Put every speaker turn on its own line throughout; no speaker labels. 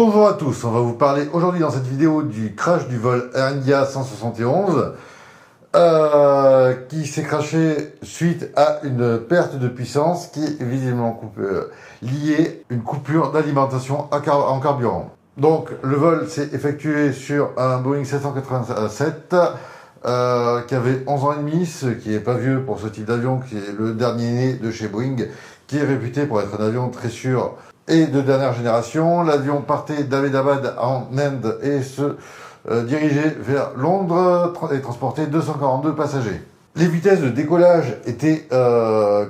Bonjour à tous, on va vous parler aujourd'hui dans cette vidéo du crash du vol Air India 171 qui s'est crashé suite à une perte de puissance qui est visiblement liée à une coupure d'alimentation en carburant. Donc le vol s'est effectué sur un Boeing 787 qui avait 11 ans et demi, ce qui n'est pas vieux pour ce type d'avion, qui est le dernier né de chez Boeing, qui est réputé pour être un avion très sûr et de dernière génération. L'avion partait d'Ahmedabad en Inde et se dirigeait vers Londres et transportait 242 passagers. Les vitesses de décollage étaient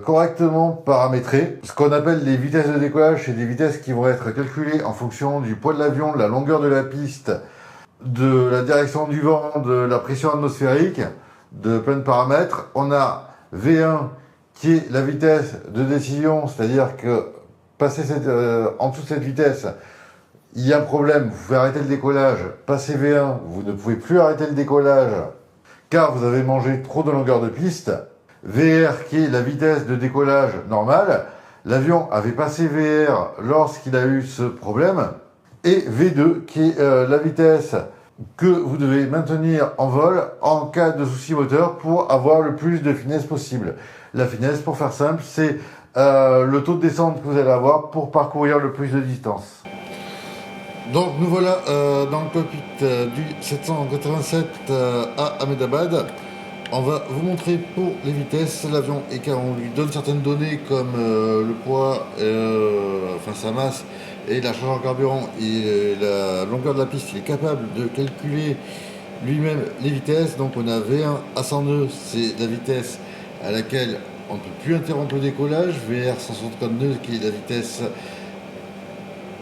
correctement paramétrées. Ce qu'on appelle les vitesses de décollage, c'est des vitesses qui vont être calculées en fonction du poids de l'avion, de la longueur de la piste, de la direction du vent, de la pression atmosphérique, de plein de paramètres. On a V1 qui est la vitesse de décision, c'est-à-dire que passer en dessous de cette vitesse, il y a un problème, vous pouvez arrêter le décollage. Passez V1, vous ne pouvez plus arrêter le décollage car vous avez mangé trop de longueur de piste. VR qui est la vitesse de décollage normale. L'avion avait passé VR lorsqu'il a eu ce problème. Et V2 qui est la vitesse que vous devez maintenir en vol en cas de souci moteur pour avoir le plus de finesse possible. La finesse, pour faire simple, c'est le taux de descente que vous allez avoir pour parcourir le plus de distance. Donc nous voilà dans le cockpit du 787 à Ahmedabad. On va vous montrer pour les vitesses l'avion, et car on lui donne certaines données comme le poids, sa masse et la charge en carburant et la longueur de la piste. Il est capable de calculer lui-même les vitesses. Donc on a V1 à 100 nœuds, c'est la vitesse à laquelle on ne peut plus interrompre le décollage. VR 164 nœuds qui est la vitesse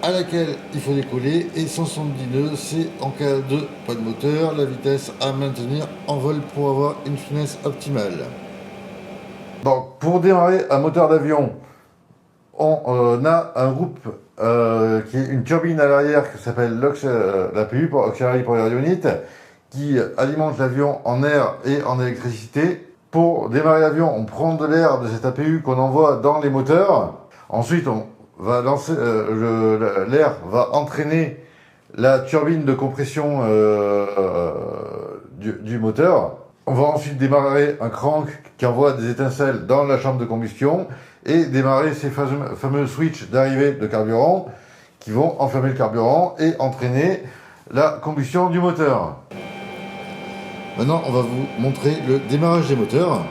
à laquelle il faut décoller, et 170 nœuds c'est en cas de pas de moteur, la vitesse à maintenir en vol pour avoir une finesse optimale. Donc pour démarrer un moteur d'avion, on a un groupe qui est une turbine à l'arrière qui s'appelle l'APU, pour Auxiliary Power Unit, qui alimente l'avion en air et en électricité. Pour démarrer l'avion, on prend de l'air de cette APU qu'on envoie dans les moteurs. Ensuite, on va lancer l'air va entraîner la turbine de compression du moteur. On va ensuite démarrer un crank qui envoie des étincelles dans la chambre de combustion et démarrer ces fameux switches d'arrivée de carburant qui vont enflammer le carburant et entraîner la combustion du moteur. Maintenant, on va vous montrer le démarrage des moteurs.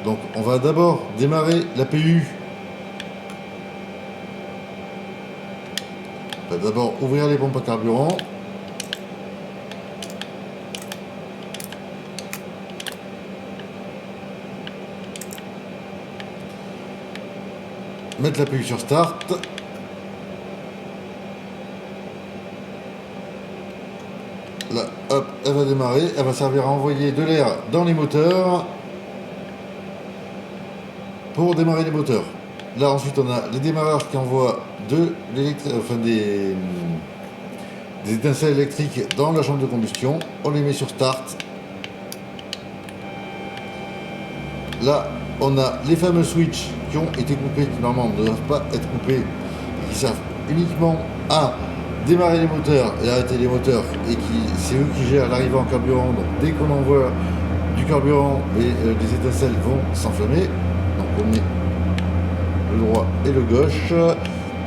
Donc on va d'abord démarrer l'APU. On va d'abord ouvrir les pompes à carburant. Mettre l'APU sur start. Là, hop, elle va démarrer. Elle va servir à envoyer de l'air dans les moteurs pour démarrer les moteurs. Là ensuite on a les démarreurs qui envoient des étincelles électriques dans la chambre de combustion. On les met sur start. Là on a les fameux switches qui ont été coupés, qui normalement ne doivent pas être coupés, qui servent uniquement à démarrer les moteurs et arrêter les moteurs, et c'est eux qui gèrent l'arrivée en carburant. Donc dès qu'on envoie du carburant, les étincelles vont s'enflammer. Donc on met le droit et le gauche.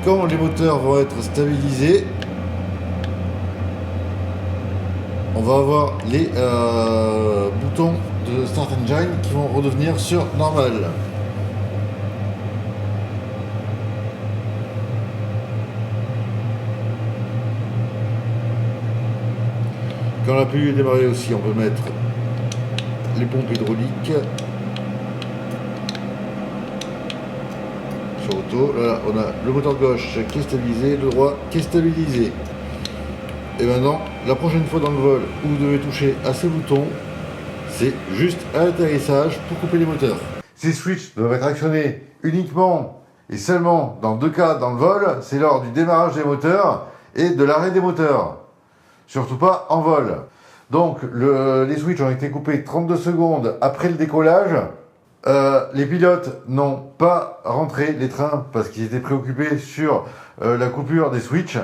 Quand les moteurs vont être stabilisés, on va avoir les boutons de Start Engine qui vont redevenir sur normal. Quand l'APU est démarré aussi, on peut mettre les pompes hydrauliques sur auto. Là, on a le moteur gauche qui est stabilisé, le droit qui est stabilisé. Et maintenant, la prochaine fois dans le vol où vous devez toucher à ces boutons, c'est juste à l'atterrissage pour couper les moteurs. Ces switches doivent être actionnés uniquement et seulement dans deux cas dans le vol, c'est lors du démarrage des moteurs et de l'arrêt des moteurs. Surtout pas en vol. Donc les switches ont été coupés 32 secondes après le décollage. Les pilotes n'ont pas rentré les trains parce qu'ils étaient préoccupés sur la coupure des switches.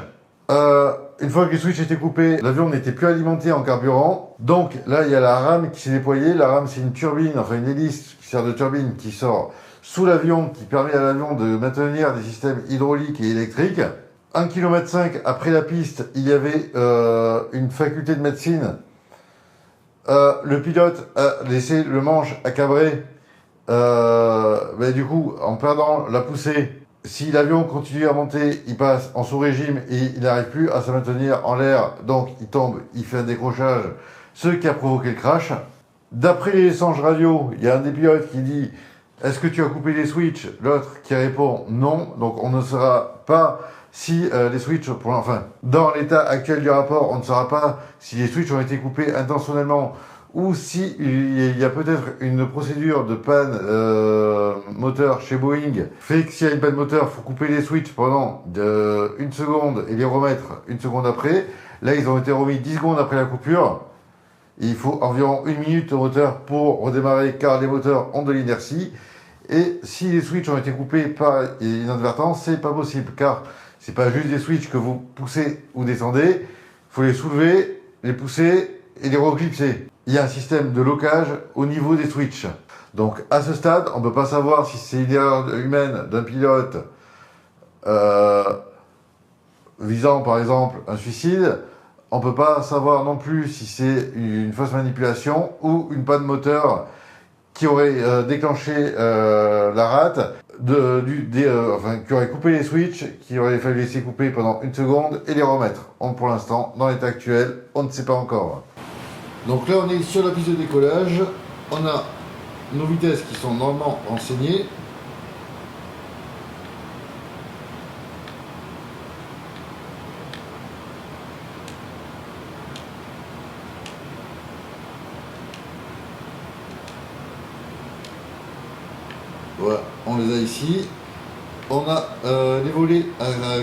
Une fois que les switches étaient coupés, l'avion n'était plus alimenté en carburant. Donc là, il y a la rame qui s'est déployée. La rame, c'est une turbine, enfin une hélice qui sert de turbine qui sort sous l'avion, qui permet à l'avion de maintenir des systèmes hydrauliques et électriques. 1,5 km après la piste, il y avait une faculté de médecine. Le pilote a laissé le manche à cabrer. Mais du coup, en perdant la poussée, si l'avion continue à monter, il passe en sous-régime et il n'arrive plus à se maintenir en l'air, donc il tombe, il fait un décrochage, ce qui a provoqué le crash. D'après les échanges radio, il y a un des pilotes qui dit « Est-ce que tu as coupé les switches ?» L'autre qui répond « Non », donc on ne saura pas si les switches, enfin, dans l'état actuel du rapport, on ne saura pas si les switches ont été coupés intentionnellement ou si il y a peut-être une procédure de panne moteur chez Boeing, fait que s'il y a une panne moteur, il faut couper les switches pendant une seconde et les remettre une seconde après. Là, ils ont été remis 10 secondes après la coupure. Il faut environ 1 minute au moteur pour redémarrer, car les moteurs ont de l'inertie. Et si les switches ont été coupés par inadvertance, c'est pas possible, car c'est pas juste des switches que vous poussez ou descendez. Il faut les soulever, les pousser et les reclipser. Il y a un système de locage au niveau des switches. Donc à ce stade, on ne peut pas savoir si c'est une erreur humaine d'un pilote visant par exemple un suicide. On ne peut pas savoir non plus si c'est une fausse manipulation ou une panne moteur qui aurait déclenché la rate, qui aurait coupé les switches, qui aurait fallu laisser couper pendant une seconde et les remettre. Pour l'instant, dans l'état actuel, on ne sait pas encore. Donc là, on est sur la piste de décollage. On a nos vitesses qui sont normalement renseignées. Voilà, on les a ici. On a les volets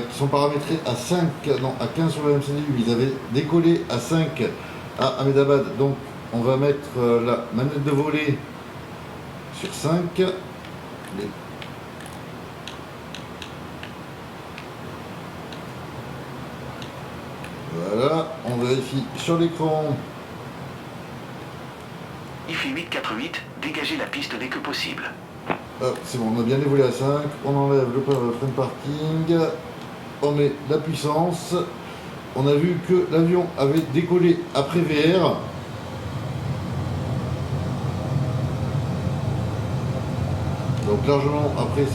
qui sont paramétrés à 15 sur le MCDU. Ils avaient décollé à 5 à Ahmedabad. Donc on va mettre la manette de volet sur 5. Voilà, on vérifie sur l'écran.
IFI 848, dégagez la piste dès que possible.
C'est bon, on a bien les volets à 5, on enlève le frein de parking, on met la puissance. On a vu que l'avion avait décollé après VR. Donc largement après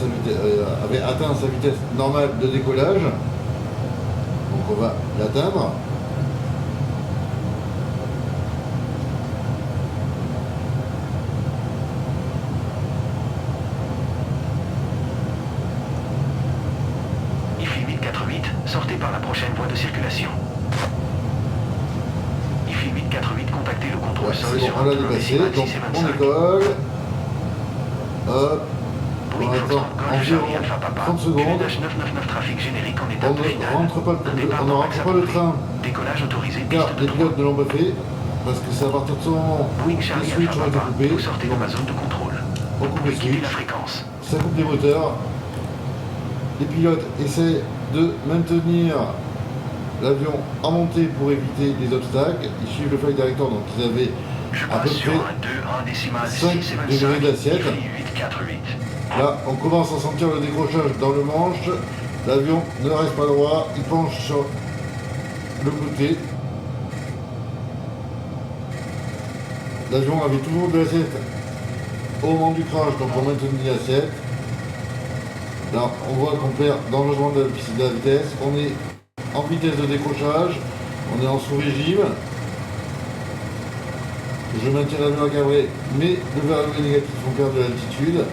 avait atteint sa vitesse normale de décollage. Donc on va l'atteindre.
Sortez par la prochaine voie de circulation. IFI 848, contactez le contrôle sol sur
on l'a dépassé, donc on décolle. Hop. On attend environ 30 secondes. On ne rentre pas le train,
décollage autorisé,
car les pilotes ne l'ont pas fait, parce que c'est à partir de ce moment les switches ont été coupés.
Vous sortez de ma zone de contrôle.
On coupe les switches,
la fréquence.
Ça coupe les moteurs. Les pilotes essaient de maintenir l'avion en montée pour éviter les obstacles. Ils suivent le flight director, donc ils avaient à peu près 5 degrés d'assiette. Là, on commence à sentir le décrochage dans le manche. L'avion ne reste pas droit, il penche sur le côté. L'avion avait toujours de l'assiette au moment du crash, donc on maintenait l'assiette. Là, on voit qu'on perd dangereusement de la vitesse. On est en vitesse de décrochage. On est en sous-régime. Je maintiens l'avion à cabrer, mais le verrouillage négatif font perdre de l'altitude.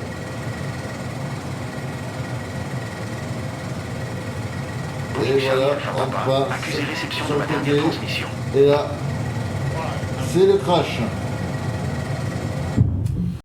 Et voilà, on passe sur le côté. Et là, c'est le crash.